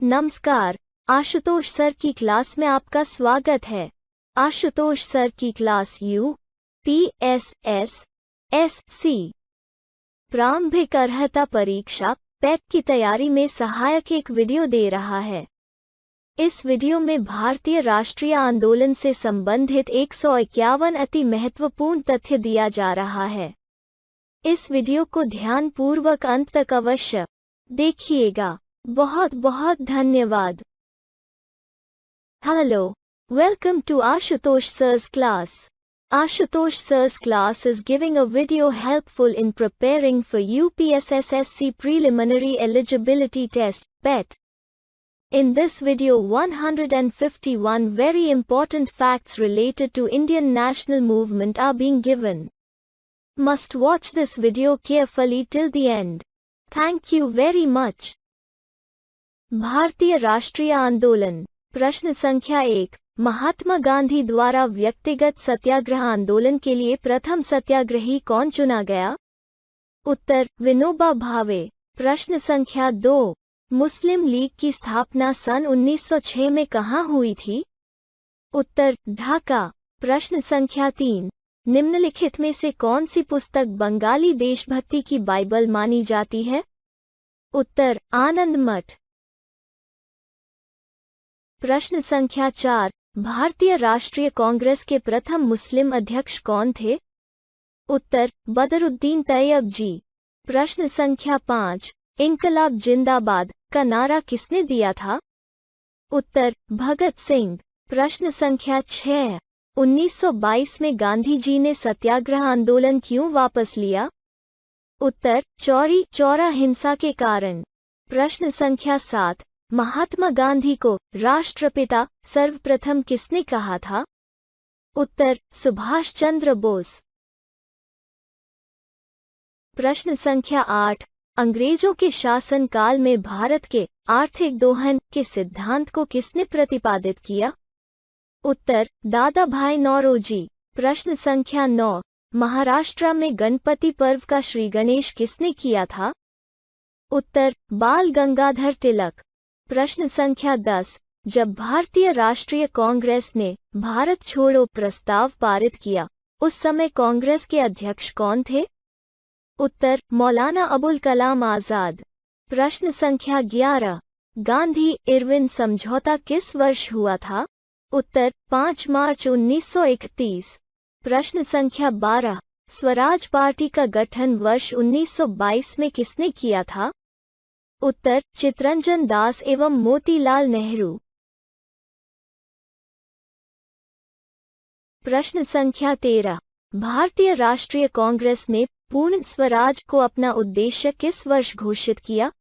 नमस्कार, आशुतोष सर की क्लास में आपका स्वागत है। आशुतोष सर की क्लास UPSS-SC प्रारंभिक अर्हता परीक्षा पेट की तैयारी में सहायक एक वीडियो दे रहा है। इस वीडियो में भारतीय राष्ट्रीय आंदोलन से संबंधित 151 अति महत्वपूर्ण तथ्य दिया जा रहा है। इस वीडियो को ध्यानपूर्वक अंत तक अवश्य देखिएगा। बहुत बहुत धन्यवाद। Hello, welcome to Ashutosh Sir's class. Ashutosh Sir's class is giving a video helpful in preparing for UPSS-SC Preliminary Eligibility Test (PET). In this video 151 very important facts related to Indian national movement are being given. Must watch this video carefully till the end. Thank you very much. भारतीय राष्ट्रीय आंदोलन। प्रश्न संख्या 1, महात्मा गांधी द्वारा व्यक्तिगत सत्याग्रह आंदोलन के लिए प्रथम सत्याग्रही कौन चुना गया? उत्तर, विनोबा भावे। प्रश्न संख्या 2, मुस्लिम लीग की स्थापना सन 1906 में कहाँ हुई थी? उत्तर, ढाका। प्रश्न संख्या 3, निम्नलिखित में से कौन सी पुस्तक बंगाली देशभक्ति की बाइबल मानी जाती है? उत्तर, आनंद मठ। प्रश्न संख्या 4, भारतीय राष्ट्रीय कांग्रेस के प्रथम मुस्लिम अध्यक्ष कौन थे? उत्तर, बदरुद्दीन तैयब जी। प्रश्न संख्या 5, इनकलाब जिंदाबाद का नारा किसने दिया था? उत्तर, भगत सिंह। प्रश्न संख्या 6, 1922 में गांधी जी ने सत्याग्रह आंदोलन क्यों वापस लिया? उत्तर, चौरी चौरा हिंसा के कारण। प्रश्न संख्या 7, महात्मा गांधी को राष्ट्रपिता सर्वप्रथम किसने कहा था? उत्तर, सुभाष चंद्र बोस। प्रश्न संख्या 8, अंग्रेजों के शासनकाल में भारत के आर्थिक दोहन के सिद्धांत को किसने प्रतिपादित किया? उत्तर, दादा भाई नौरोजी। प्रश्न संख्या 9, महाराष्ट्र में गणपति पर्व का श्री गणेश किसने किया था? उत्तर, बाल गंगाधर तिलक। प्रश्न संख्या 10, जब भारतीय राष्ट्रीय कांग्रेस ने भारत छोड़ो प्रस्ताव पारित किया, उस समय कांग्रेस के अध्यक्ष कौन थे? उत्तर, मौलाना अबुल कलाम आजाद। प्रश्न संख्या 11, गांधी इरविन समझौता किस वर्ष हुआ था? उत्तर, 5 मार्च 1931। प्रश्न संख्या 12, स्वराज पार्टी का गठन वर्ष 1922 में किसने किया था? उत्तर, चितरंजन दास एवं मोतीलाल नेहरू। प्रश्न संख्या 13, भारतीय राष्ट्रीय कांग्रेस ने पूर्ण स्वराज को अपना उद्देश्य किस वर्ष घोषित किया?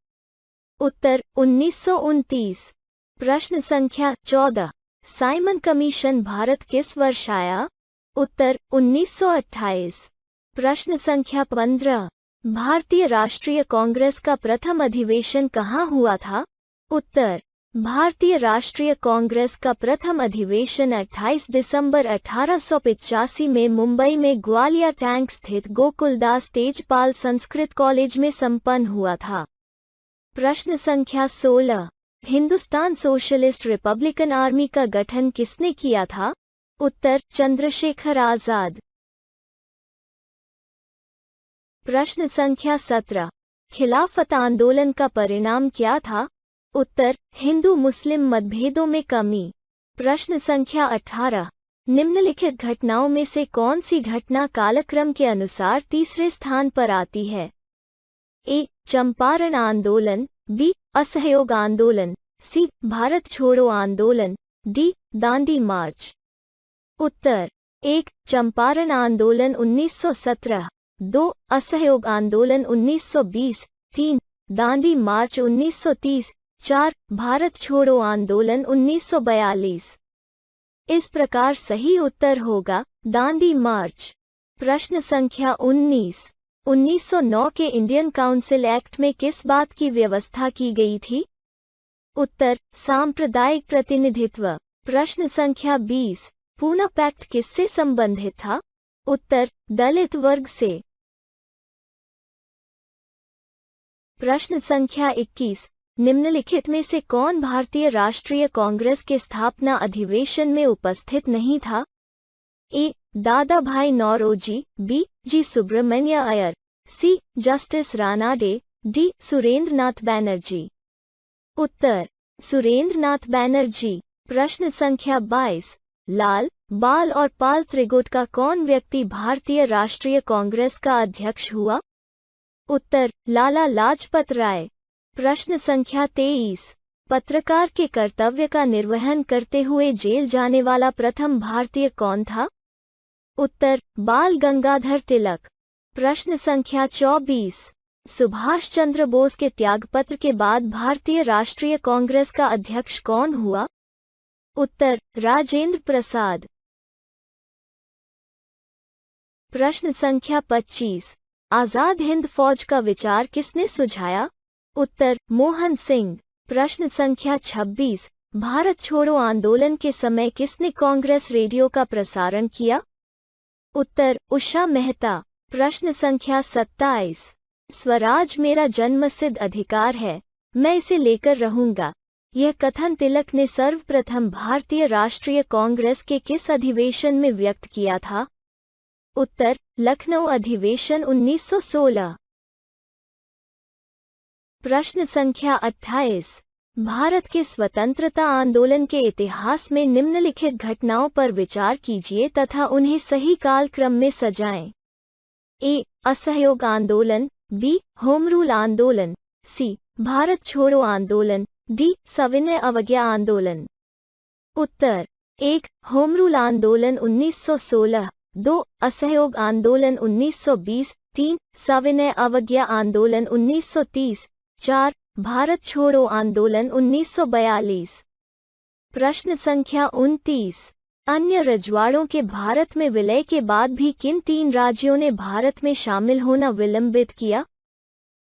उत्तर, 1929। प्रश्न संख्या 14, साइमन कमीशन भारत किस वर्ष आया? उत्तर, 1928। प्रश्न संख्या 15, भारतीय राष्ट्रीय कांग्रेस का प्रथम अधिवेशन कहाँ हुआ था? उत्तर, भारतीय राष्ट्रीय कांग्रेस का प्रथम अधिवेशन 28 दिसंबर 1885 में मुंबई में ग्वालिया टैंक स्थित गोकुलदास तेजपाल संस्कृत कॉलेज में संपन्न हुआ था। प्रश्न संख्या 16, हिंदुस्तान सोशलिस्ट रिपब्लिकन आर्मी का गठन किसने किया था? उत्तर, चंद्रशेखर आजाद। प्रश्न संख्या 17, खिलाफत आंदोलन का परिणाम क्या था? उत्तर, हिंदू मुस्लिम मतभेदों में कमी। प्रश्न संख्या 18, निम्नलिखित घटनाओं में से कौन सी घटना कालक्रम के अनुसार तीसरे स्थान पर आती है? ए, चंपारण आंदोलन, बी, असहयोग आंदोलन, सी, भारत छोड़ो आंदोलन, डी, दांडी मार्च। उत्तर, 1, चंपारण आंदोलन 1917, 2, असहयोग आंदोलन 1920, 3, दांडी मार्च 1930, 4, भारत छोड़ो आंदोलन 1942। इस प्रकार सही उत्तर होगा दांडी मार्च। प्रश्न संख्या 19, 1909 के इंडियन काउंसिल एक्ट में किस बात की व्यवस्था की गई थी? उत्तर, सांप्रदायिक प्रतिनिधित्व। प्रश्न संख्या 20, पूना पैक्ट किससे संबंधित था? उत्तर, दलित वर्ग से। प्रश्न संख्या 21, निम्नलिखित में से कौन भारतीय राष्ट्रीय कांग्रेस के स्थापना अधिवेशन में उपस्थित नहीं था? A. Dadabhai Naoroji, B. G. Subramania Iyer, C. Justice Ranade, D. Surendranath Banerjee. उत्तर सुरेंद्रनाथ बैनर्जी। प्रश्न संख्या 22। लाल, बाल और पाल त्रिगुट का कौन व्यक्ति भारतीय राष्ट्रीय कांग्रेस का अध्यक्ष हुआ? उत्तर लाला लाजपत राय। प्रश्न संख्या 23। पत्रकार के कर्तव्य का निर्वहन करते हुए जेल जाने वाला प्रथम भारतीय कौन था? उत्तर बाल गंगाधर तिलक। प्रश्न संख्या 24। सुभाष चंद्र बोस के त्यागपत्र के बाद भारतीय राष्ट्रीय कांग्रेस का अध्यक्ष कौन हुआ? उत्तर राजेंद्र प्रसाद। प्रश्न संख्या 25। आजाद हिंद फौज का विचार किसने सुझाया? उत्तर मोहन सिंह। प्रश्न संख्या 26। भारत छोड़ो आंदोलन के समय किसने कांग्रेस रेडियो का प्रसारण किया? उत्तर उषा मेहता। प्रश्न संख्या 27। स्वराज मेरा जन्मसिद्ध अधिकार है, मैं इसे लेकर रहूंगा, यह कथन तिलक ने सर्वप्रथम भारतीय राष्ट्रीय कांग्रेस के किस अधिवेशन में व्यक्त किया था? उत्तर लखनऊ अधिवेशन 1916। प्रश्न संख्या 28। भारत के स्वतंत्रता आंदोलन के इतिहास में निम्नलिखित घटनाओं पर विचार कीजिए तथा उन्हें सही कालक्रम में सजाएं। ए. असहयोग आंदोलन, बी. होम रूल आंदोलन, सी. भारत छोड़ो आंदोलन, डी. सविनय अवज्ञा आंदोलन। उत्तर 1. होम रूल आंदोलन 1916, 2. असहयोग आंदोलन 1920, 3. सविनय अवज्ञा आंदोलन 1930, 4. भारत छोड़ो आंदोलन 1942। प्रश्न संख्या 29। अन्य रजवाड़ों के भारत में विलय के बाद भी किन 3 राज्यों ने भारत में शामिल होना विलंबित किया?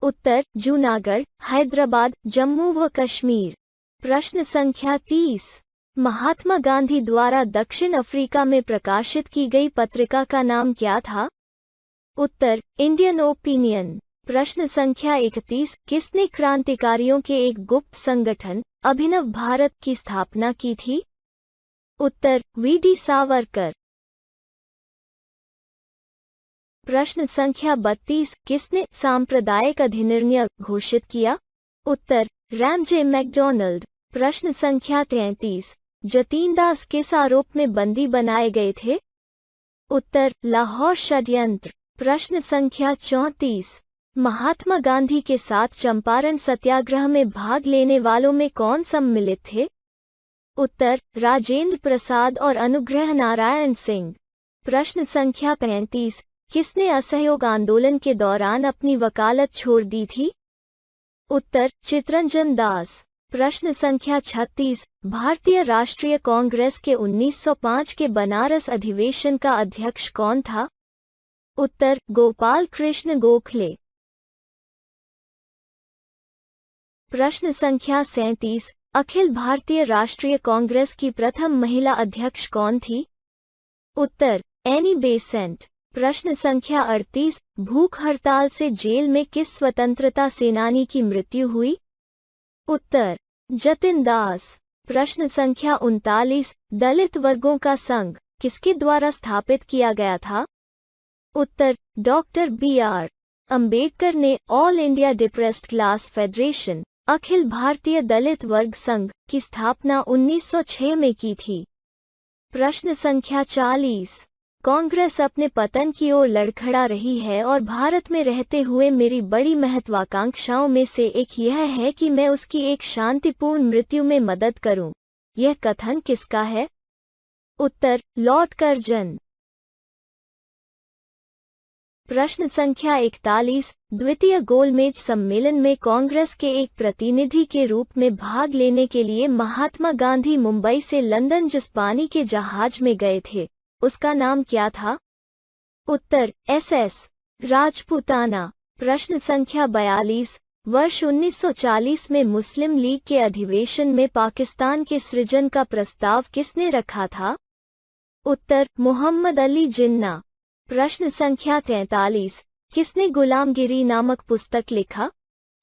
उत्तर जूनागढ़, हैदराबाद, जम्मू व कश्मीर। प्रश्न संख्या 30। महात्मा गांधी द्वारा दक्षिण अफ्रीका में प्रकाशित की गई पत्रिका का नाम क्या था? उत्तर इंडियन ओपिनियन। प्रश्न संख्या 31। किसने क्रांतिकारियों के एक गुप्त संगठन अभिनव भारत की स्थापना की थी? उत्तर वी.डी. सावरकर। प्रश्न संख्या 32। किसने सांप्रदायिक अधिनिर्णय घोषित किया? उत्तर रैमजे मैकडॉनल्ड। प्रश्न संख्या 33। जतीन दास किस आरोप में बंदी बनाए गए थे? उत्तर लाहौर षड्यंत्र। प्रश्न संख्या 34। महात्मा गांधी के साथ चंपारण सत्याग्रह में भाग लेने वालों में कौन सम्मिलित थे? उत्तर राजेंद्र प्रसाद और अनुग्रह नारायण सिंह। प्रश्न संख्या 35। किसने असहयोग आंदोलन के दौरान अपनी वकालत छोड़ दी थी? उत्तर चितरंजन दास। प्रश्न संख्या 36। भारतीय राष्ट्रीय कांग्रेस के 1905 के बनारस अधिवेशन का अध्यक्ष कौन था? उत्तर गोपाल कृष्ण गोखले। प्रश्न संख्या 37। अखिल भारतीय राष्ट्रीय कांग्रेस की प्रथम महिला अध्यक्ष कौन थी? उत्तर एनी बेसेंट। प्रश्न संख्या 38। भूख हड़ताल से जेल में किस स्वतंत्रता सेनानी की मृत्यु हुई? उत्तर जतिन दास। प्रश्न संख्या 39। दलित वर्गों का संघ किसके द्वारा स्थापित किया गया था? उत्तर डॉक्टर बी.आर. अंबेडकर ने all India depressed class federation अखिल भारतीय दलित वर्ग संघ की स्थापना 1906 में की थी। प्रश्न संख्या 40। कांग्रेस अपने पतन की ओर लड़खड़ा रही है और भारत में रहते हुए मेरी बड़ी महत्वाकांक्षाओं में से एक यह है कि मैं उसकी एक शांतिपूर्ण मृत्यु में मदद करूं। यह कथन किसका है? उत्तर लॉर्ड कर्जन। प्रश्न संख्या 41। द्वितीय गोलमेज सम्मेलन में कांग्रेस के एक प्रतिनिधि के रूप में भाग लेने के लिए महात्मा गांधी मुंबई से लंदन जिस पानी के जहाज में गए थे उसका नाम क्या था? उत्तर एस.एस. राजपूताना। प्रश्न संख्या 42। वर्ष 1940 में मुस्लिम लीग के अधिवेशन में पाकिस्तान के सृजन का प्रस्ताव किसने रखा था? उत्तर मोहम्मद अली जिन्ना। प्रश्न संख्या 43। किसने गुलामगिरी नामक पुस्तक लिखा?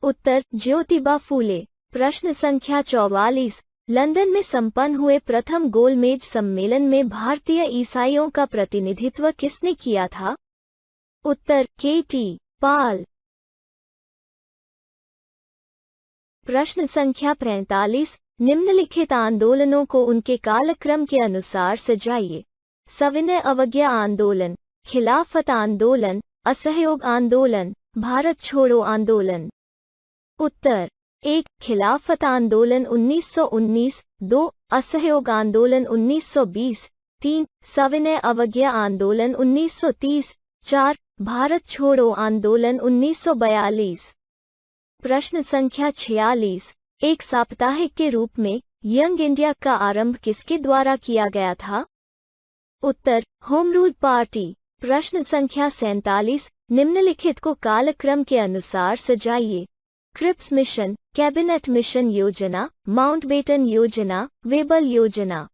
उत्तर ज्योतिबा फूले। प्रश्न संख्या 44। लंदन में संपन्न हुए प्रथम गोलमेज सम्मेलन में भारतीय ईसाइयों का प्रतिनिधित्व किसने किया था? उत्तर के.टी. पाल। प्रश्न संख्या 45। निम्नलिखित आंदोलनों को उनके कालक्रम के अनुसार सजाइए। सविनय अवज्ञा आंदोलन, खिलाफत आंदोलन, असहयोग आंदोलन, भारत छोड़ो आंदोलन। उत्तर 1. खिलाफत आंदोलन 1919, 2. असहयोग आंदोलन 1920, 3. सविनय अवज्ञा आंदोलन 1930, 4. भारत छोड़ो आंदोलन 1942। प्रश्न संख्या 46। एक साप्ताहिक के रूप में यंग इंडिया का आरंभ किसके द्वारा किया गया था? उत्तर होम रूल पार्टी। प्रश्न संख्या 47। निम्नलिखित को कालक्रम के अनुसार सजाइए। क्रिप्स मिशन, कैबिनेट मिशन योजना, माउंटबेटन योजना, वेबल योजना।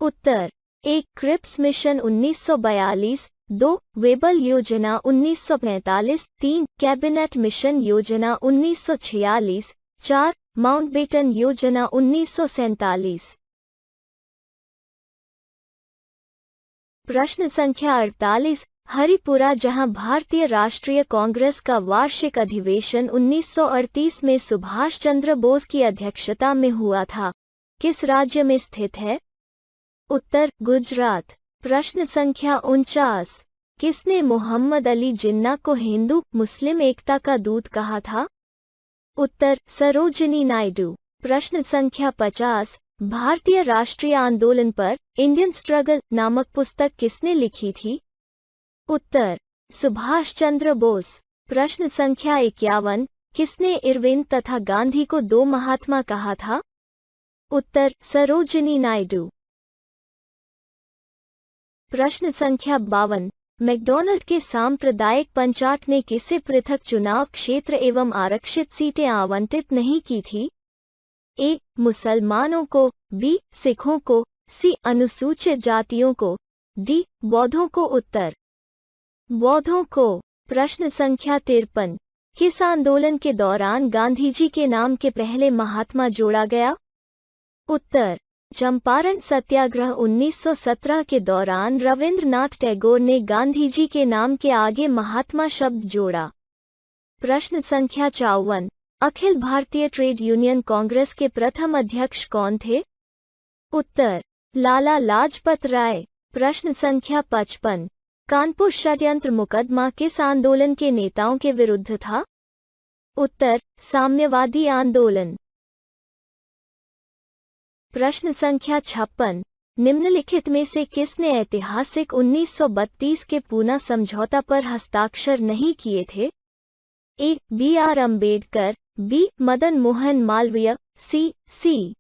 उत्तर 1. Cripps mission 1942, 2. वेबल योजना 1945, 3. कैबिनेट मिशन योजना 1946, 4. माउंटबेटन योजना 1947। प्रश्न संख्या 48। हरिपुरा, जहां भारतीय राष्ट्रीय कांग्रेस का वार्षिक अधिवेशन 1938 में सुभाष चंद्र बोस की अध्यक्षता में हुआ था, किस राज्य में स्थित है? उत्तर गुजरात। प्रश्न संख्या 49। किसने मोहम्मद अली जिन्ना को हिंदू मुस्लिम एकता का दूत कहा था? उत्तर सरोजिनी नायडू। प्रश्न संख्या 50। भारतीय राष्ट्रीय आंदोलन पर इंडियन स्ट्रगल नामक पुस्तक किसने लिखी थी? उत्तर सुभाष चंद्र बोस। प्रश्न संख्या 51। किसने इरविन तथा गांधी को दो महात्मा कहा था? उत्तर सरोजिनी नायडू। प्रश्न संख्या 52। मैकडॉनल्ड के सांप्रदायिक पंचाट ने किसे पृथक चुनाव क्षेत्र एवं आरक्षित सीटें आवंटित नहीं की थी? ए. मुसलमानों को, बी. सिखों को, सी. अनुसूचित जातियों को, डी. बौद्धों को। उत्तर बौद्धों को। प्रश्न संख्या 53। किस आंदोलन के दौरान गांधीजी के नाम के पहले महात्मा जोड़ा गया? उत्तर चंपारण सत्याग्रह 1917 के दौरान रविंद्रनाथ टैगोर ने गांधीजी के नाम के आगे महात्मा शब्द जोड़ा। प्रश्न संख्या 54। अखिल भारतीय ट्रेड यूनियन कांग्रेस के प्रथम अध्यक्ष कौन थे? उत्तर लाला लाजपत राय। प्रश्न संख्या 55। कानपुर षड्यंत्र मुकदमा किस आंदोलन के नेताओं के विरुद्ध था? उत्तर साम्यवादी आंदोलन। प्रश्न संख्या 56। निम्नलिखित में से किसने ऐतिहासिक 1932 के पूना समझौता पर हस्ताक्षर नहीं किए थे? ए. बी.आर. अम्बेडकर, बी. मदन मोहन मालवीय, सी.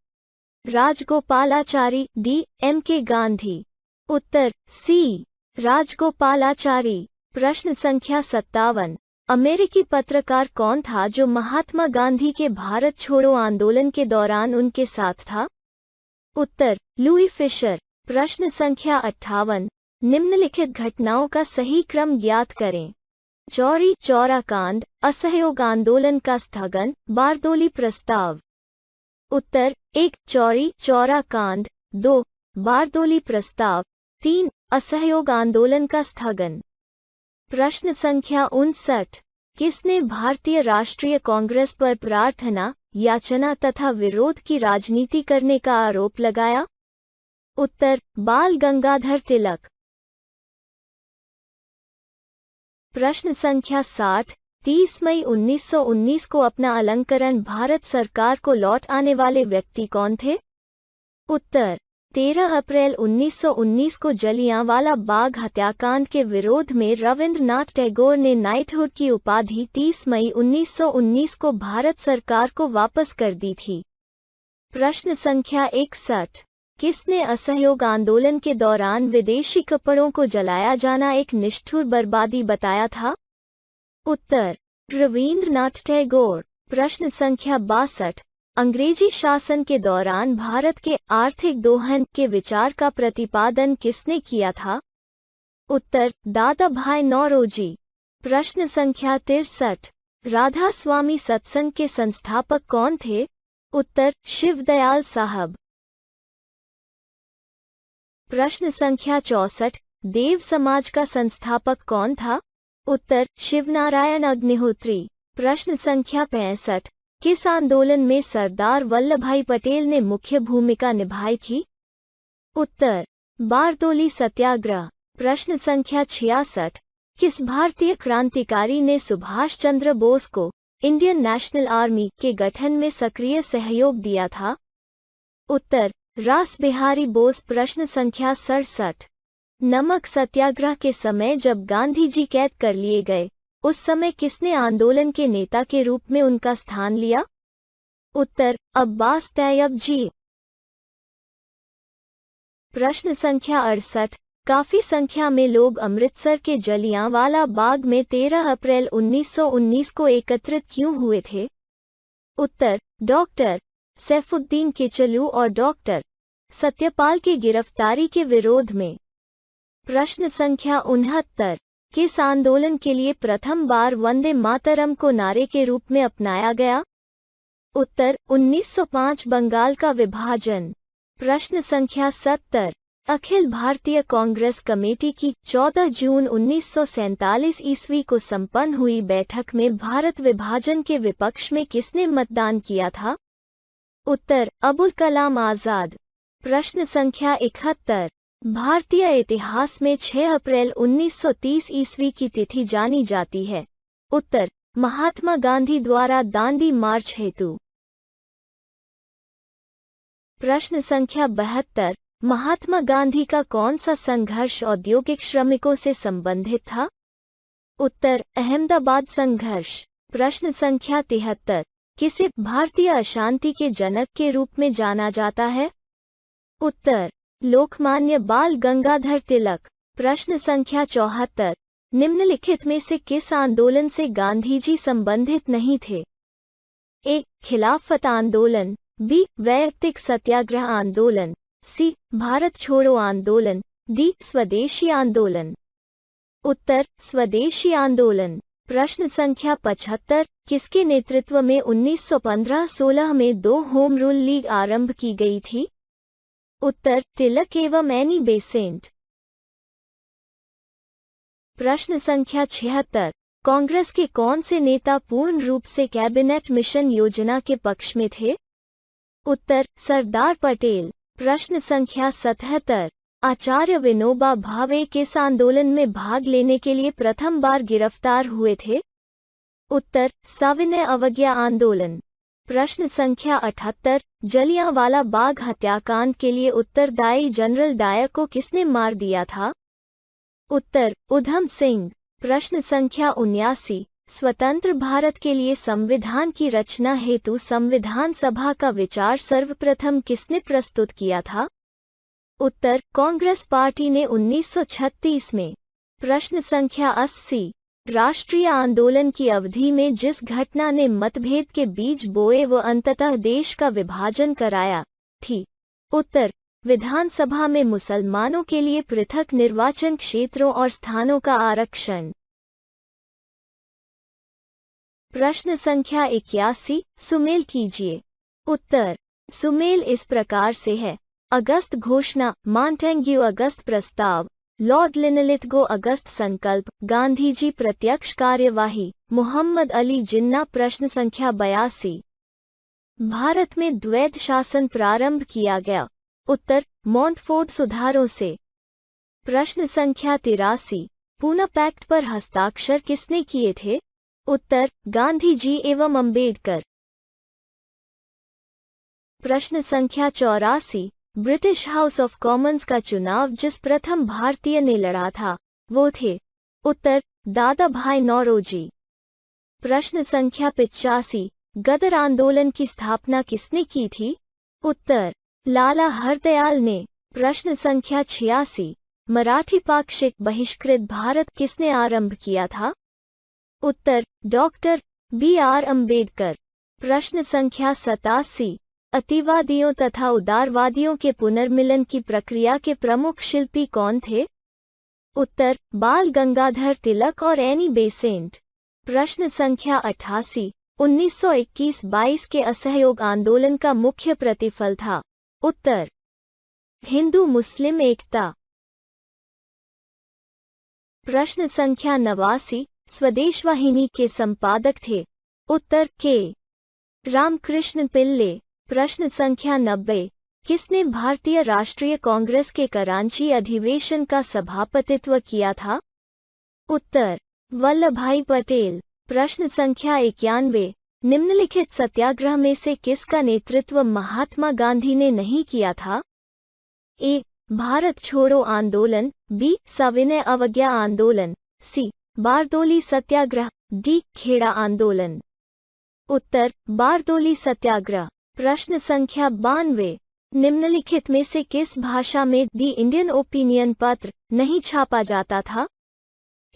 राजगोपालाचारी, डी. एम.के. गांधी। उत्तर सी. राजगोपालाचारी। प्रश्न संख्या 57। अमेरिकी पत्रकार कौन था जो महात्मा गांधी के भारत छोड़ो आंदोलन के दौरान उनके साथ था? उत्तर लुई फिशर। प्रश्न संख्या 58। निम्नलिखित घटनाओं का सही क्रम ज्ञात करें। चौरी चौरा कांड, असहयोग आंदोलन का स्थगन, बारदोली प्रस्ताव। उत्तर 1. चौरी चौरा कांड, 2. बारदोली प्रस्ताव, 3. असहयोग आंदोलन का स्थगन। प्रश्न संख्या 59। किसने भारतीय राष्ट्रीय कांग्रेस पर प्रार्थना, याचना तथा विरोध की राजनीति करने का आरोप लगाया? उत्तर बाल गंगाधर तिलक। प्रश्न संख्या 60। 30 मई 1919 को अपना अलंकरण भारत सरकार को लौट आने वाले व्यक्ति कौन थे? उत्तर 13 अप्रैल 1919 को जलियांवाला बाग हत्याकांड के विरोध में रविंद्रनाथ टैगोर ने नाइटहुड की उपाधि 30 मई 1919 को भारत सरकार को वापस कर दी थी। प्रश्न संख्या 61। किसने असहयोग आंदोलन के दौरान विदेशी कपड़ों को जलाया जाना एक निष्ठुर बर्बादी बताया था? उत्तर रविंद्रनाथ टैगोर। प्रश्न संख्या 62। अंग्रेजी शासन के दौरान भारत के आर्थिक दोहन के विचार का प्रतिपादन किसने किया था? उत्तर दादा भाई नौरोजी। प्रश्न संख्या 63। राधा स्वामी सत्संग के संस्थापक कौन थे? उत्तर शिवदयाल साहब। प्रश्न संख्या 64, देव समाज का संस्थापक कौन था? उत्तर शिवनारायण अग्निहोत्री। प्रश्न संख्या 65, किस आंदोलन में सरदार वल्लभभाई पटेल ने मुख्य भूमिका निभाई थी? उत्तर बारदोली सत्याग्रह। प्रश्न संख्या 66, किस भारतीय क्रांतिकारी ने सुभाष चंद्र बोस को इंडियन नेशनल आर्मी के गठन में सक्रिय सहयोग दिया था? उत्तर रास बिहारी बोस। प्रश्न संख्या 67, नमक सत्याग्रह के समय जब गांधी जी कैद कर लिए गए, उस समय किसने आंदोलन के नेता के रूप में उनका स्थान लिया? उत्तर अब्बास तैयब जी। प्रश्न संख्या 68, काफी संख्या में लोग अमृतसर के जलियांवाला बाग में 13 अप्रैल 1919 को एकत्रित क्यों हुए थे? उत्तर डॉक्टर सैफुद्दीन किचलू और डॉक्टर सत्यपाल की गिरफ्तारी के विरोध में। प्रश्न संख्या 69, किस आंदोलन के लिए प्रथम बार वंदे मातरम को नारे के रूप में अपनाया गया? उत्तर 1905 बंगाल का विभाजन। प्रश्न संख्या 70, अखिल भारतीय कांग्रेस कमेटी की 14 जून 1947 ईस्वी को संपन्न हुई बैठक में भारत विभाजन के विपक्ष में किसने मतदान किया था? उत्तर अबुल कलाम आजाद। प्रश्न संख्या 71, भारतीय इतिहास में 6 अप्रैल 1930 ईस्वी की तिथि जानी जाती है? उत्तर महात्मा गांधी द्वारा दांडी मार्च हेतु। प्रश्न संख्या 72, महात्मा गांधी का कौन सा संघर्ष औद्योगिक श्रमिकों से संबंधित था? उत्तर अहमदाबाद संघर्ष। प्रश्न संख्या 73, किसे भारतीय अशांति के जनक के रूप में जाना जाता है? उत्तर लोकमान्य बाल गंगाधर तिलक। प्रश्न संख्या 74, निम्नलिखित में से किस आंदोलन से गांधी जी संबंधित नहीं थे? ए खिलाफत आंदोलन, बी वैयक्तिक सत्याग्रह आंदोलन, सी भारत छोड़ो आंदोलन, डी स्वदेशी आंदोलन। उत्तर स्वदेशी आंदोलन। प्रश्न संख्या 75, किसके नेतृत्व में 1915-16 में 2 होम रूल लीग आरंभ की गई थी? उत्तर तिलक एवं एनी बेसेंट। प्रश्न संख्या 76, कांग्रेस के कौन से नेता पूर्ण रूप से कैबिनेट मिशन योजना के पक्ष में थे? उत्तर सरदार पटेल। प्रश्न संख्या 77, आचार्य विनोबा भावे किस आंदोलन में भाग लेने के लिए प्रथम बार गिरफ्तार हुए थे? उत्तर सविनय अवज्ञा आंदोलन। प्रश्न संख्या 78, जलियांवाला बाग हत्याकांड के लिए उत्तरदायी जनरल डायर को किसने मार दिया था? उत्तर उधम सिंह। प्रश्न संख्या 79, स्वतंत्र भारत के लिए संविधान की रचना हेतु संविधान सभा का विचार सर्वप्रथम किसने प्रस्तुत किया था? उत्तर कांग्रेस पार्टी ने 1936 में। प्रश्न संख्या 80, राष्ट्रीय आंदोलन की अवधि में जिस घटना ने मतभेद के बीज बोए व अंततः देश का विभाजन कराया थी? उत्तर विधानसभा में मुसलमानों के लिए पृथक निर्वाचन क्षेत्रों और स्थानों का आरक्षण। प्रश्न संख्या 81, सुमेल कीजिए। उत्तर सुमेल इस प्रकार से है: अगस्त घोषणा, मॉन्टेग्यू अगस्त प्रस्ताव, लॉर्ड लिनलिथगो अगस्त संकल्प, गांधीजी प्रत्यक्ष कार्यवाही, मोहम्मद अली जिन्ना। प्रश्न संख्या 82, भारत में द्वैध शासन प्रारंभ किया गया? उत्तर मॉन्टफोर्ट सुधारों से। प्रश्न संख्या 83, पूना पैक्ट पर हस्ताक्षर किसने किए थे? उत्तर गांधी जी एवं अंबेडकर। प्रश्न संख्या 84, ब्रिटिश हाउस ऑफ कॉमन्स का चुनाव जिस प्रथम भारतीय ने लड़ा था वो थे? उत्तर दादा भाई नौरोजी। प्रश्न संख्या 85, गदर आंदोलन की स्थापना किसने की थी? उत्तर लाला हरदयाल ने। प्रश्न संख्या 86, मराठी पाक्षिक बहिष्कृत भारत किसने आरंभ किया था? उत्तर डॉक्टर B.R. अम्बेडकर। प्रश्न संख्या 87, अतिवादियों तथा उदारवादियों के पुनर्मिलन की प्रक्रिया के प्रमुख शिल्पी कौन थे? उत्तर बाल गंगाधर तिलक और एनी बेसेंट। प्रश्न संख्या 88, 1921-22 के असहयोग आंदोलन का मुख्य प्रतिफल था? उत्तर, हिंदू मुस्लिम एकता। प्रश्न संख्या 89, स्वदेश वाहिनी के संपादक थे? उत्तर, के रामकृष्ण पिल्ले। प्रश्न संख्या 90, किसने भारतीय राष्ट्रीय कांग्रेस के करांची अधिवेशन का सभापतित्व किया था? उत्तर, वल्लभ भाई पटेल। प्रश्न संख्या 91, निम्नलिखित सत्याग्रह में से किसका नेतृत्व महात्मा गांधी ने नहीं किया था? ए. भारत छोड़ो आंदोलन, बी. सविनय अवज्ञा आंदोलन, सी. बारदोली सत्याग्रह, डी. खेड़ा आंदोलन। उत्तर, बारदोली सत्याग्रह। प्रश्न संख्या 92, निम्नलिखित में से किस भाषा में दी इंडियन ओपिनियन पत्र नहीं छापा जाता था?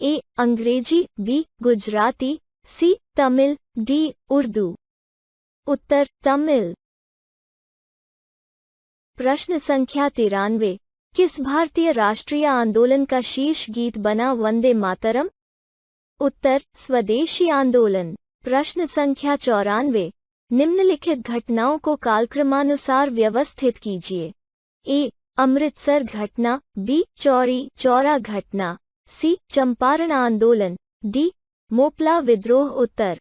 ए. अंग्रेजी, बी. गुजराती, सी. तमिल, डी. उर्दू। उत्तर, तमिल। प्रश्न संख्या 93, किस भारतीय राष्ट्रीय आंदोलन का शीर्ष गीत बना वंदे मातरम? उत्तर, स्वदेशी आंदोलन। प्रश्न संख्या 94, निम्नलिखित घटनाओं को कालक्रमानुसार व्यवस्थित कीजिए। ए. अमृतसर घटना, बी. चौरी चौरा घटना, सी. चंपारण आंदोलन, डी. मोपला विद्रोह। उत्तर,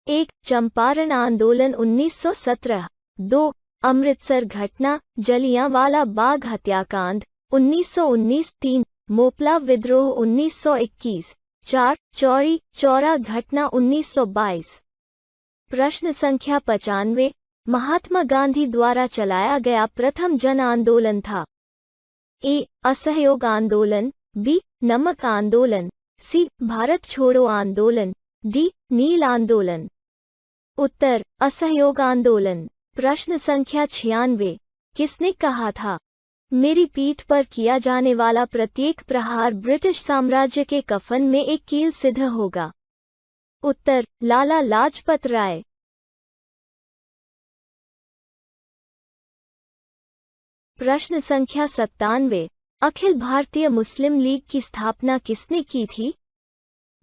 1. चंपारण आंदोलन 1917, 2. अमृतसर घटना जलियांवाला बाग हत्याकांड 1919, 3. मोपला विद्रोह 1921, 4. चौरी चौरा घटना 1922। प्रश्न संख्या 95, महात्मा गांधी द्वारा चलाया गया प्रथम जन आंदोलन था? ए. असहयोग आंदोलन, बी. नमक आंदोलन, सी. भारत छोड़ो आंदोलन, डी. नील आंदोलन। उत्तर, असहयोग आंदोलन। प्रश्न संख्या 96, किसने कहा था, मेरी पीठ पर किया जाने वाला प्रत्येक प्रहार ब्रिटिश साम्राज्य के कफन में एक कील सिद्ध होगा? उत्तर, लाला लाजपत राय। प्रश्न संख्या 97, अखिल भारतीय मुस्लिम लीग की स्थापना किसने की थी?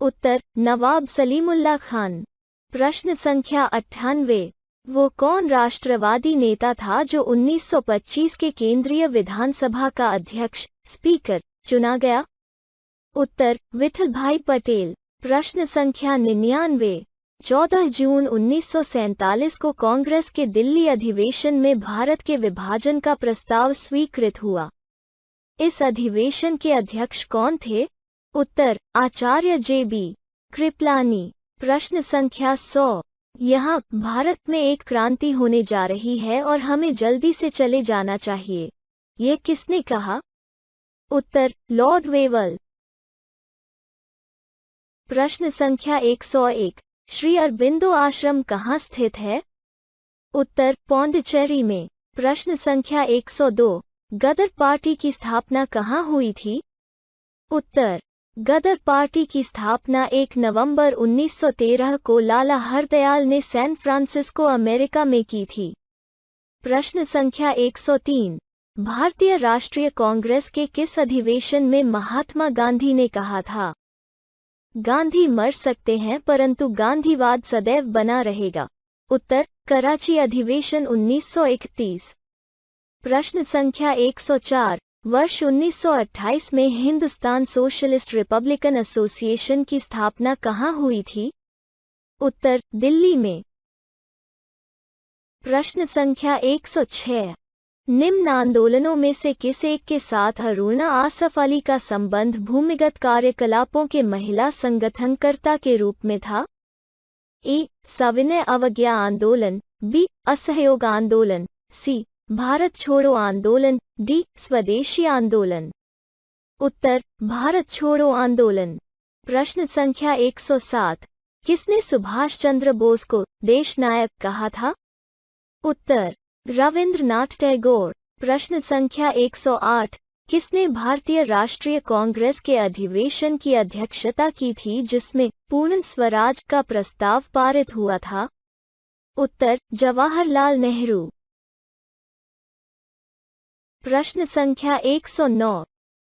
उत्तर, नवाब सलीमुल्लाह खान। प्रश्न संख्या 98, वो कौन राष्ट्रवादी नेता था जो 1925 के केंद्रीय विधानसभा का अध्यक्ष स्पीकर चुना गया? उत्तर, विठल भाई पटेल। प्रश्न संख्या 99, 14 जून 1947 को कांग्रेस के दिल्ली अधिवेशन में भारत के विभाजन का प्रस्ताव स्वीकृत हुआ। इस अधिवेशन के अध्यक्ष कौन थे? उत्तर, आचार्य जे.बी. कृपलानी। प्रश्न संख्या 100, यहाँ भारत में एक क्रांति होने जा रही है और हमें जल्दी से चले जाना चाहिए, यह किसने कहा? उत्तर, लॉर्ड वेवल। प्रश्न संख्या 101, श्री अरबिंदो आश्रम कहाँ स्थित है? उत्तर, पौंडीचेरी में। प्रश्न संख्या 102, गदर पार्टी की स्थापना कहाँ हुई थी? उत्तर, गदर पार्टी की स्थापना 1 नवंबर 1913 को लाला हरदयाल ने सैन फ्रांसिस्को अमेरिका में की थी। प्रश्न संख्या 103, भारतीय राष्ट्रीय कांग्रेस के किस अधिवेशन में महात्मा गांधी ने कहा था, गांधी मर सकते हैं परंतु गांधीवाद सदैव बना रहेगा? उत्तर, कराची अधिवेशन 1931। प्रश्न संख्या 104, वर्ष 1928 में हिंदुस्तान सोशलिस्ट रिपब्लिकन एसोसिएशन की स्थापना कहाँ हुई थी? उत्तर, दिल्ली में। प्रश्न संख्या 106, निम्न आंदोलनों में से किस एक के साथ अरुणा आसफ अली का संबंध भूमिगत कार्यकलापों के महिला संगठनकर्ता के रूप में था? ए. सविनय अवज्ञा आंदोलन, बी. असहयोग आंदोलन, सी. भारत छोड़ो आंदोलन, डी. स्वदेशी आंदोलन। उत्तर, भारत छोड़ो आंदोलन। प्रश्न संख्या 107, किसने सुभाष चंद्र बोस को देश नायक कहा था? उत्तर, रविंद्रनाथ टैगोर। प्रश्न संख्या 108, किसने भारतीय राष्ट्रीय कांग्रेस के अधिवेशन की अध्यक्षता की थी जिसमें पूर्ण स्वराज का प्रस्ताव पारित हुआ था? उत्तर, जवाहरलाल नेहरू। प्रश्न संख्या 109,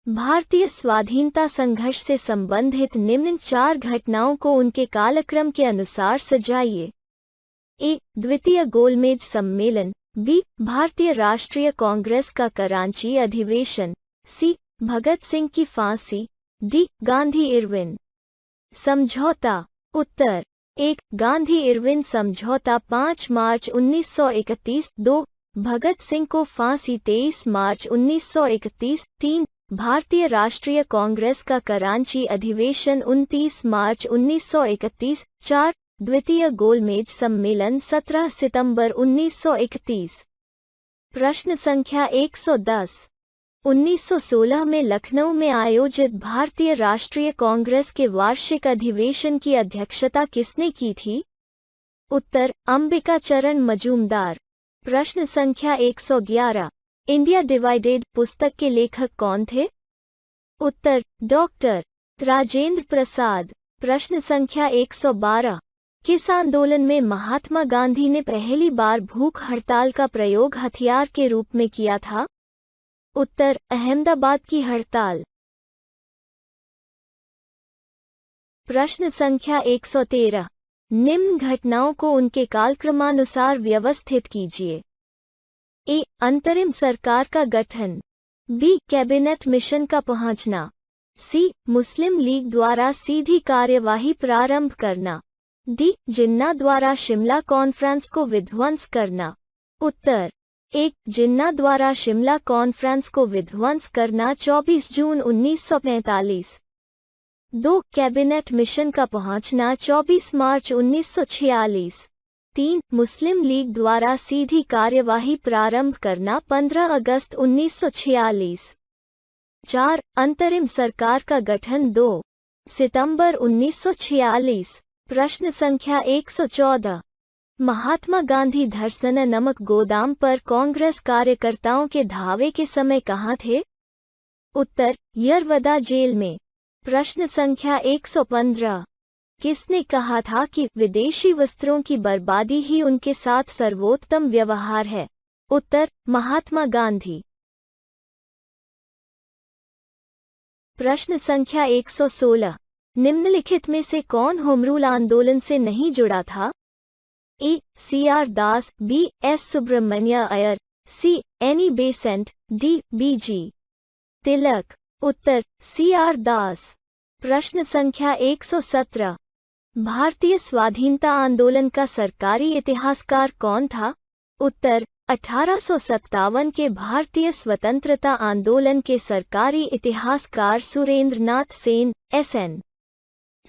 भारतीय स्वाधीनता संघर्ष से संबंधित निम्न 4 घटनाओं को उनके कालक्रम के अनुसार सजाइए। ए. द्वितीय गोलमेज सम्मेलन। बी. भारतीय राष्ट्रीय कांग्रेस का कराची अधिवेशन। सी. भगत सिंह की फांसी। डी. गांधी इरविन समझौता। उत्तर 1. गांधी इरविन समझौता 5 मार्च 1931। 2. भगत सिंह को फांसी 23 मार्च 1931। 3. भारतीय राष्ट्रीय कांग्रेस का कराची अधिवेशन 29 मार्च 1931। 4. द्वितीय गोलमेज सम्मेलन 17 सितंबर 1931। प्रश्न संख्या 110। 1916 में लखनऊ में आयोजित भारतीय राष्ट्रीय कांग्रेस के वार्षिक अधिवेशन की अध्यक्षता किसने की थी? उत्तर अंबिका चरण मजूमदार। प्रश्न संख्या 111। इंडिया डिवाइडेड पुस्तक के लेखक कौन थे? उत्तर डॉक्टर राजेंद्र प्रसाद। प्रश्न संख्या 112। किस आंदोलन में महात्मा गांधी ने पहली बार भूख हड़ताल का प्रयोग हथियार के रूप में किया था? उत्तर अहमदाबाद की हड़ताल। प्रश्न संख्या 113। निम्न घटनाओं को उनके कालक्रमानुसार व्यवस्थित कीजिए। ए. अंतरिम सरकार का गठन। बी. कैबिनेट मिशन का पहुंचना। सी. मुस्लिम लीग द्वारा सीधी कार्यवाही प्रारंभ करना। डी. जिन्ना द्वारा शिमला कॉन्फ्रेंस को विध्वंस करना। उत्तर 1. जिन्ना द्वारा शिमला कॉन्फ्रेंस को विध्वंस करना 24 जून 1945। 2. कैबिनेट मिशन का पहुंचना 24 मार्च 1946। 3. मुस्लिम लीग द्वारा सीधी कार्यवाही प्रारंभ करना 15 अगस्त 1946। 4. अंतरिम सरकार का गठन 2 सितंबर 1946। प्रश्न संख्या 114। महात्मा गांधी धरसना नमक गोदाम पर कांग्रेस कार्यकर्ताओं के धावे के समय कहाँ थे? उत्तर यरवदा जेल में। प्रश्न संख्या 115। किसने कहा था कि विदेशी वस्त्रों की बर्बादी ही उनके साथ सर्वोत्तम व्यवहार है? उत्तर महात्मा गांधी। प्रश्न संख्या 116। निम्नलिखित में से कौन होम रूल आंदोलन से नहीं जुड़ा था? A. C.R. Das. B. S. Subramania Iyer. C. Annie Besant. D. B.G. Tilak. उत्तर C.R. दास। प्रश्न संख्या 117। भारतीय स्वाधीनता आंदोलन का सरकारी इतिहासकार कौन था? उत्तर 1857 के भारतीय स्वतंत्रता आंदोलन के सरकारी इतिहासकार सुरेंद्रनाथ सेन SN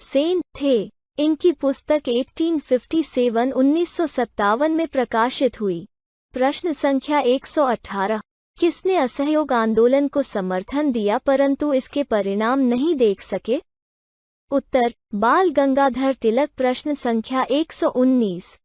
सेन थे। इनकी पुस्तक 1857 1957 में प्रकाशित हुई। प्रश्न संख्या 118। किसने असहयोग आंदोलन को समर्थन दिया परंतु इसके परिणाम नहीं देख सके? उत्तर बाल गंगाधर तिलक। प्रश्न संख्या 119।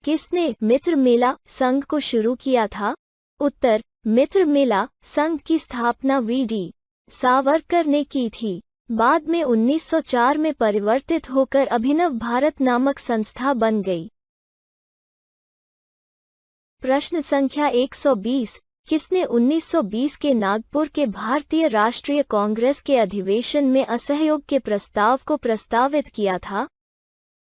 किसने मित्र मेला संघ को शुरू किया था? उत्तर मित्र मेला संघ की स्थापना V.D. सावरकर ने की थी। बाद में 1904 में परिवर्तित होकर अभिनव भारत नामक संस्था बन गई। प्रश्न संख्या 120। किसने 1920 के नागपुर के भारतीय राष्ट्रीय कांग्रेस के अधिवेशन में असहयोग के प्रस्ताव को प्रस्तावित किया था?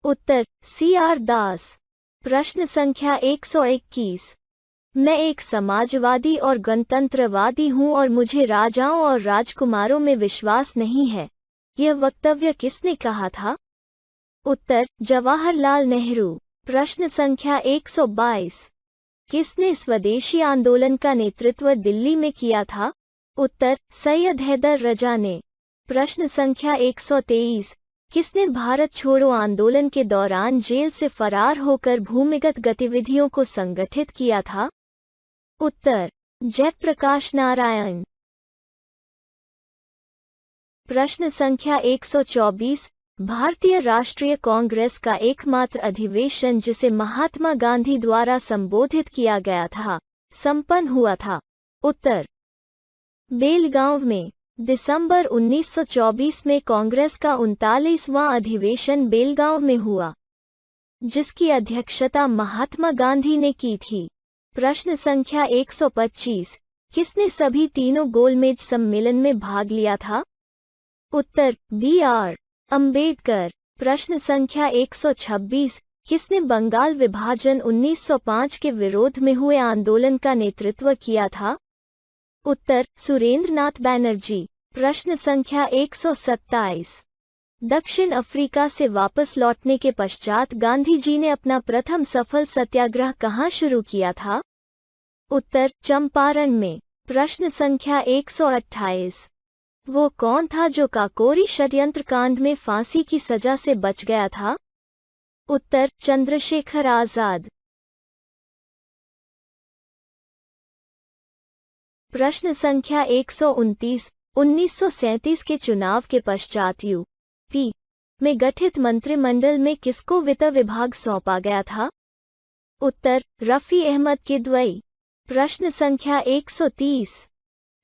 उत्तर C.R. दास। प्रश्न संख्या 121। मैं एक समाजवादी और गणतंत्रवादी हूं और मुझे राजाओं और राजकुमारों में विश्वास नहीं है। यह वक्तव्य किसने कहा था? उत्तर जवाहरलाल नेहरू। प्रश्न संख्या 122। किसने स्वदेशी आंदोलन का नेतृत्व दिल्ली में किया था? उत्तर सैयद हैदर रजा ने। प्रश्न संख्या 123। किसने भारत छोड़ो आंदोलन के दौरान जेल से फरार होकर भूमिगत गतिविधियों को संगठित किया था? उत्तर जयप्रकाश नारायण। प्रश्न संख्या 124। भारतीय राष्ट्रीय कांग्रेस का एकमात्र अधिवेशन जिसे महात्मा गांधी द्वारा संबोधित किया गया था संपन्न हुआ था? उत्तर बेलगांव में। दिसंबर 1924 में कांग्रेस का 39वां अधिवेशन बेलगांव में हुआ, जिसकी अध्यक्षता महात्मा गांधी ने की थी। प्रश्न संख्या 125। किसने सभी तीनों गोलमेज सम्मेलन में भाग लिया था? उत्तर B.R. अम्बेडकर। प्रश्न संख्या 126, किसने बंगाल विभाजन 1905 के विरोध में हुए आंदोलन का नेतृत्व किया था? उत्तर सुरेंद्रनाथ बैनर्जी। प्रश्न संख्या 127, दक्षिण अफ्रीका से वापस लौटने के पश्चात गांधी जी ने अपना प्रथम सफल सत्याग्रह कहाँ शुरू किया था? उत्तर चंपारण में। प्रश्न संख्या 128, वो कौन था जो काकोरी षड्यंत्र कांड में फांसी की सजा से बच गया था? उत्तर चंद्रशेखर आजाद। प्रश्न संख्या 129, 1937 के चुनाव के पश्चात यूपी में गठित मंत्रिमंडल में किसको वित्त विभाग सौंपा गया था? उत्तर रफी अहमद किदवई। प्रश्न संख्या 130,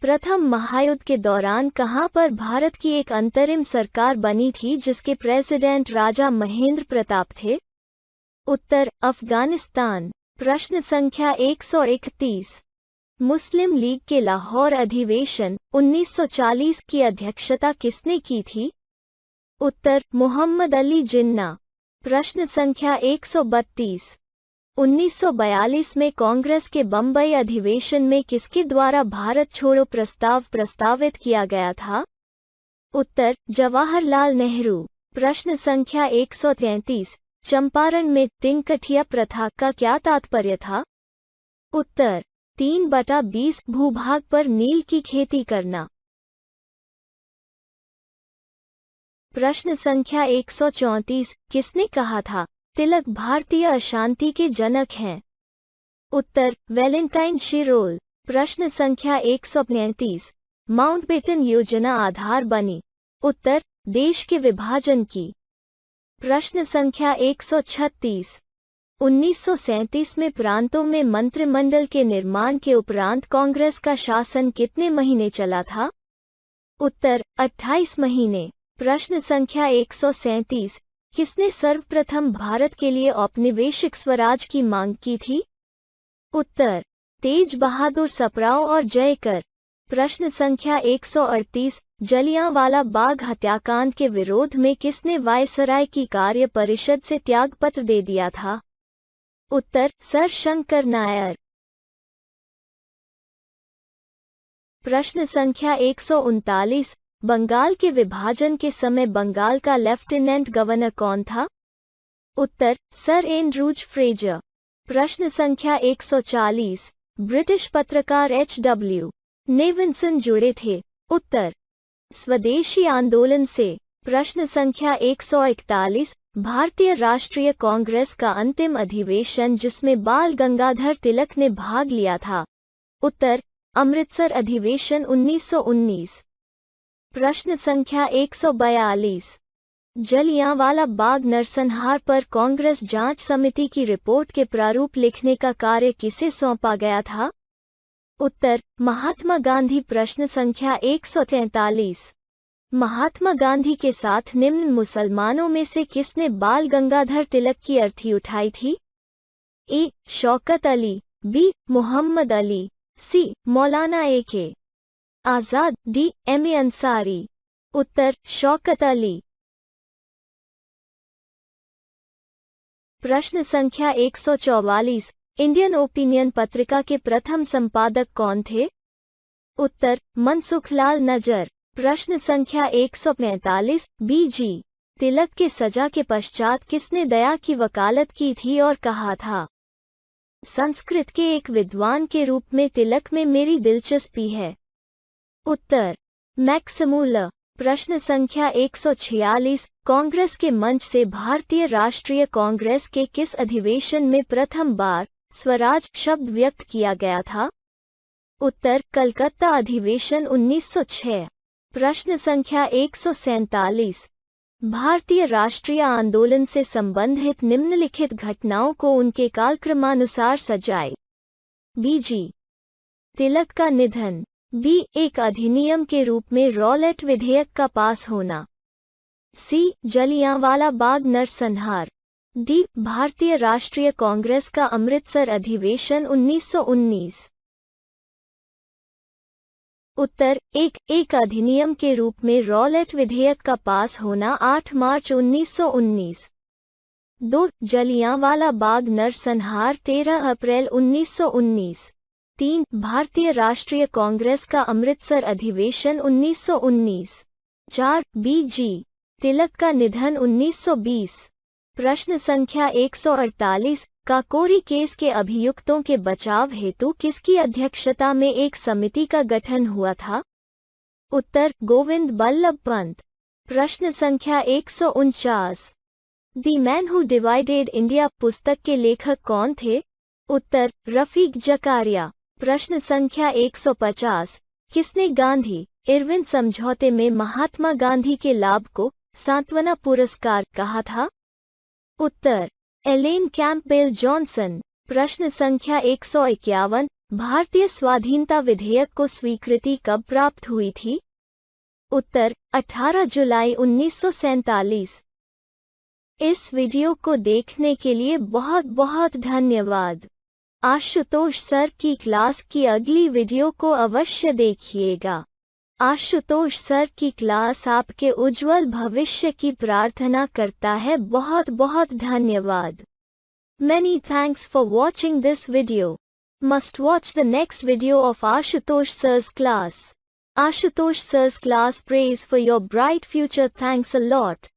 प्रथम महायुद्ध के दौरान कहां पर भारत की एक अंतरिम सरकार बनी थी जिसके प्रेसिडेंट राजा महेंद्र प्रताप थे? उत्तर अफगानिस्तान। प्रश्न संख्या 131, मुस्लिम लीग के लाहौर अधिवेशन 1940 की अध्यक्षता किसने की थी? उत्तर मोहम्मद अली जिन्ना। प्रश्न संख्या 132, 1942 में कांग्रेस के बम्बई अधिवेशन में किसके द्वारा भारत छोड़ो प्रस्ताव प्रस्तावित किया गया था? उत्तर जवाहरलाल नेहरू। प्रश्न संख्या 133, चंपारण में तिनकठिया प्रथा का क्या तात्पर्य था? उत्तर 3/20 भूभाग पर नील की खेती करना। प्रश्न संख्या 134, किसने कहा था तिलक भारतीय अशांति के जनक हैं? उत्तर वैलेंटाइन शिरोल। प्रश्न संख्या 135, माउंटबेटन योजना आधार बनी? उत्तर देश के विभाजन की। प्रश्न संख्या 136, 1937 में प्रांतों में मंत्रिमंडल के निर्माण के उपरांत कांग्रेस का शासन कितने महीने चला था? उत्तर 28 महीने। प्रश्न संख्या 137, किसने सर्वप्रथम भारत के लिए औपनिवेशिक स्वराज की मांग की थी? उत्तर तेज बहादुर सप्राओ और जयकर। प्रश्न संख्या 138, जलियांवाला बाग हत्याकांड के विरोध में किसने वायसराय की कार्य परिषद से त्यागपत्र दे दिया था? उत्तर सर शंकर नायर। प्रश्न संख्या 139, बंगाल के विभाजन के समय बंगाल का लेफ्टिनेंट गवर्नर कौन था? उत्तर सर एंड्रूज फ्रेजर। प्रश्न संख्या 140, ब्रिटिश पत्रकार H.W. नेविन्सन जुड़े थे? उत्तर स्वदेशी आंदोलन से। प्रश्न संख्या 141, भारतीय राष्ट्रीय कांग्रेस का अंतिम अधिवेशन जिसमें बाल गंगाधर तिलक ने भाग लिया था? उत्तर अमृतसर अधिवेशन 1919। प्रश्न संख्या 142, जलियांवाला बाग नरसंहार पर कांग्रेस जांच समिति की रिपोर्ट के प्रारूप लिखने का कार्य किसे सौंपा गया था? उत्तर महात्मा गांधी। प्रश्न संख्या 143, महात्मा गांधी के साथ निम्न मुसलमानों में से किसने बाल गंगाधर तिलक की अर्थी उठाई थी? ए. शौकत अली, बी. मोहम्मद अली, सी. मौलाना A.K. आजाद, डी. M.A. अंसारी। उत्तर शौकत अली। प्रश्न संख्या 144, इंडियन ओपिनियन पत्रिका के प्रथम संपादक कौन थे? उत्तर मनसुखलाल नजर। प्रश्न संख्या 145, B.G. तिलक के सजा के पश्चात किसने दया की वकालत की थी और कहा था, संस्कृत के एक विद्वान के रूप में तिलक में मेरी दिलचस्पी है? उत्तर मैक्समूलर। प्रश्न संख्या 146, कांग्रेस के मंच से भारतीय राष्ट्रीय कांग्रेस के किस अधिवेशन में प्रथम बार स्वराज शब्द व्यक्त किया गया था? उत्तर कलकत्ता अधिवेशन 1906। प्रश्न संख्या 147, भारतीय राष्ट्रीय आंदोलन से संबंधित निम्नलिखित घटनाओं को उनके कालक्रमानुसार सजाए? B.G. तिलक का निधन, B. एक अधिनियम के रूप में रॉलेट विधेयक का पास होना, C. जलियांवाला बाग नरसंहार, D. भारतीय राष्ट्रीय कांग्रेस का अमृतसर अधिवेशन 1919। उत्तर एक अधिनियम के रूप में रॉलेट विधेयक का पास होना 8 मार्च 1919। 2. जलियांवाला बाग नरसंहार 13 अप्रैल 1919। 3. भारतीय राष्ट्रीय कांग्रेस का अमृतसर अधिवेशन 1919। 4. बी.जी. तिलक का निधन 1920। प्रश्न संख्या 148, काकोरी केस के अभियुक्तों के बचाव हेतु किसकी अध्यक्षता में एक समिति का गठन हुआ था? उत्तर गोविंद बल्लभ पंत। प्रश्न संख्या 149, the man who divided India पुस्तक के लेखक कौन थे? उत्तर रफीक जकारिया। प्रश्न संख्या 150, किसने गांधी इरविन समझौते में महात्मा गांधी के लाभ को सांत्वना पुरस्कार कहा था? उत्तर एलेन कैंपबेल जॉनसन। प्रश्न संख्या 151, भारतीय स्वाधीनता विधेयक को स्वीकृति कब प्राप्त हुई थी? उत्तर 18 जुलाई 1947। इस वीडियो को देखने के लिए बहुत बहुत धन्यवाद। आशुतोष सर की क्लास की अगली वीडियो को अवश्य देखिएगा। आशुतोष सर की क्लास आपके उज्जवल भविष्य की प्रार्थना करता है। बहुत बहुत धन्यवाद। Many thanks for watching this video. Must watch the next video of Ashutosh sir's class. Ashutosh sir's class prays for your bright future. Thanks a lot.